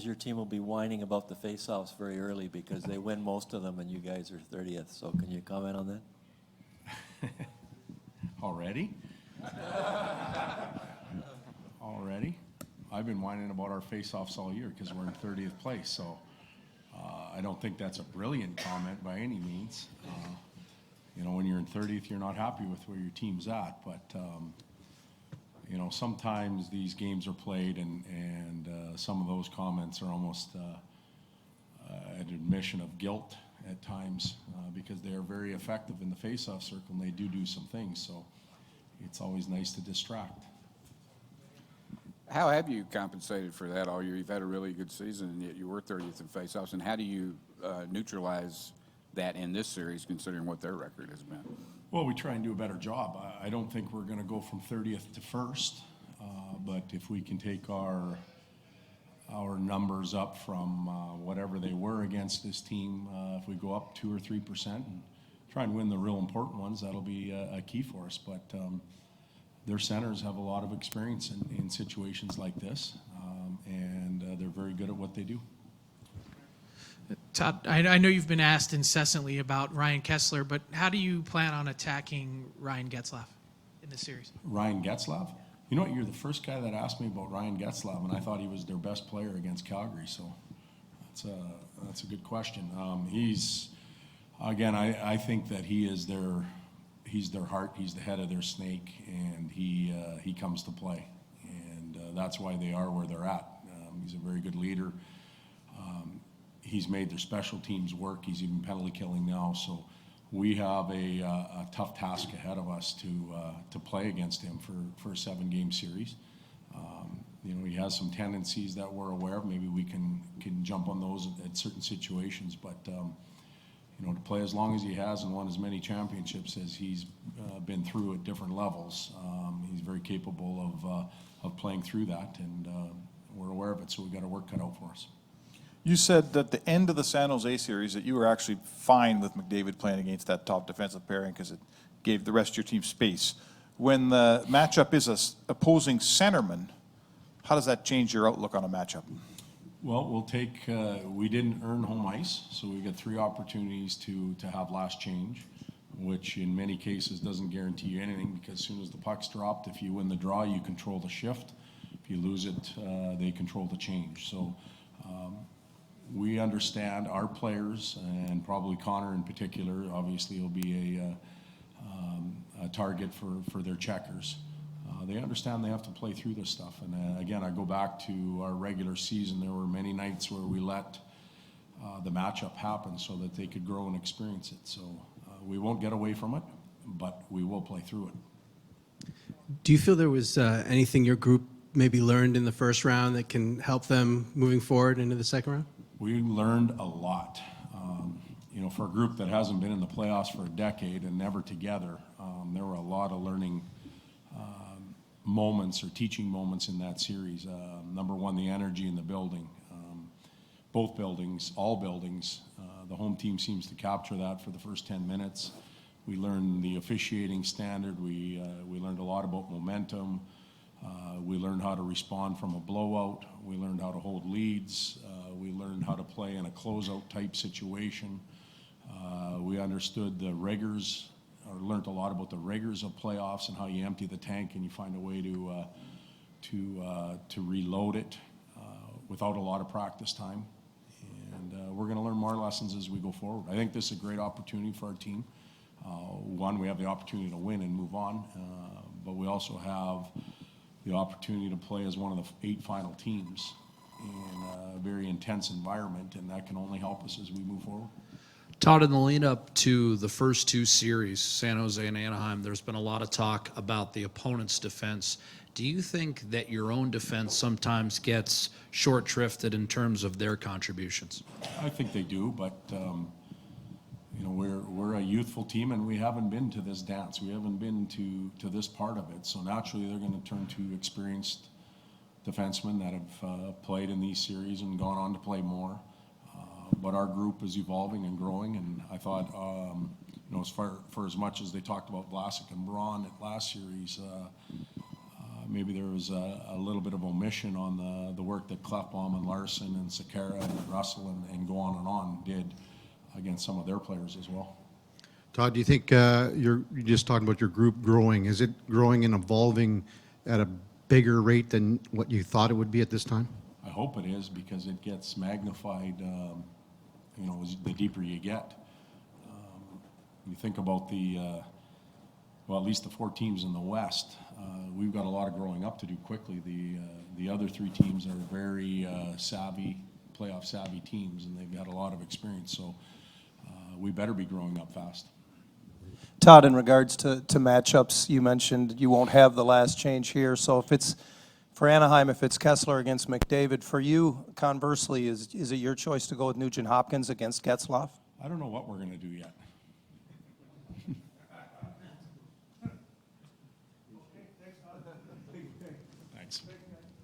your team will be whining about the face-offs very early because they win most of them and you guys are 30th. So can you comment on that? Already? Already? I've been whining about our face-offs all year because we're in 30th place. So I don't think that's a brilliant comment by any means. You know, when you're in 30th, you're not happy with where your team's at. But you know, sometimes these games are played and some of those comments are almost an admission of guilt at times because they are very effective in the face-off circle and they do some things. So it's always nice to distract. How have you compensated for that all year? You've had a really good season and yet you were 30th in face-offs. And how do you neutralize that in this series considering what their record has been? Well, we try and do a better job. I don't think we're going to go from 30th to 1st, but if we can take our numbers up from whatever they were against this team, if we go up 2 or 3% and try and win the real important ones, that'll be a key for us. But their centers have a lot of experience in situations like this, and they're very good at what they do. Todd, I know you've been asked incessantly about Ryan Kesler, but how do you plan on attacking Ryan Getzlaf in this series? Ryan Getzlaf? You know what? You're the first guy that asked me about Ryan Getzlaf, and I thought he was their best player against Calgary. So that's a good question. He's again, I think that he's their heart. He's the head of their snake, and he comes to play, and that's why they are where they're at. He's a very good leader. He's made their special teams work. He's even penalty killing now. So we have a tough task ahead of us to play against him for a 7-game series. You know, he has some tendencies that we're aware of. Maybe we can jump on those at certain situations. But you know, to play as long as he has and won as many championships as he's been through at different levels, he's very capable of playing through that, and we're aware of it. So we've got our work cut out for us. You said at the end of the San Jose series that you were actually fine with McDavid playing against that top defensive pairing because it gave the rest of your team space. When the matchup is an opposing centerman, how does that change your outlook on a matchup? Well, we didn't earn home ice, so we got 3 opportunities to have last change, which in many cases doesn't guarantee you anything because as soon as the puck's dropped, if you win the draw, you control the shift. If you lose it, they control the change. So we understand our players, and probably Connor in particular, obviously will be a target for their checkers. They understand they have to play through this stuff. And again, I go back to our regular season. There were many nights where we let the matchup happen so that they could grow and experience it. So we won't get away from it, but we will play through it. Do you feel there was anything your group maybe learned in the first round that can help them moving forward into the second round? We learned a lot. You know, for a group that hasn't been in the playoffs for a decade and never together, there were a lot of learning moments or teaching moments in that series. Number one, the energy in the building. Both buildings, all buildings, the home team seems to capture that for the first 10 minutes. We learned the officiating standard. We learned a lot about momentum. We learned how to respond from a blowout. We learned how to hold leads. We learned how to play in a closeout type situation. We understood the rigors, or learned a lot about the rigors of playoffs and how you empty the tank and you find a way to reload it without a lot of practice time. And we're going to learn more lessons as we go forward. I think this is a great opportunity for our team. One, we have the opportunity to win and move on, but we also have the opportunity to play as one of the 8 final teams in a very intense environment, and that can only help us as we move forward. Todd, in the lead-up to the first 2 series, San Jose and Anaheim, there's been a lot of talk about the opponent's defense. Do you think that your own defense sometimes gets short-shrifted in terms of their contributions? I think they do, but you know, we're a youthful team, and we haven't been to this dance. We haven't been to this part of it. So naturally, they're going to turn to experienced defensemen that have played in these series and gone on to play more. But our group is evolving and growing, and I thought, you know, for as much as they talked about Vlasic and Braun at last series, maybe there was a little bit of omission on the work that Klefbom and Larson and Sakara and Russell and go on did against some of their players as well. Todd, do you think you're just talking about your group growing? Is it growing and evolving at a bigger rate than what you thought it would be at this time? I hope it is, because it gets magnified, the deeper you get. You think about at least the 4 teams in the West, we've got a lot of growing up to do quickly. The other 3 teams are very savvy, playoff savvy teams, and they've got a lot of experience, so we better be growing up fast. Todd, in regards to matchups, you mentioned you won't have the last change here, so if it's, for Anaheim, if it's Kessler against McDavid, for you, conversely, is it your choice to go with Nugent Hopkins against Getzlaf? I don't know what we're going to do yet.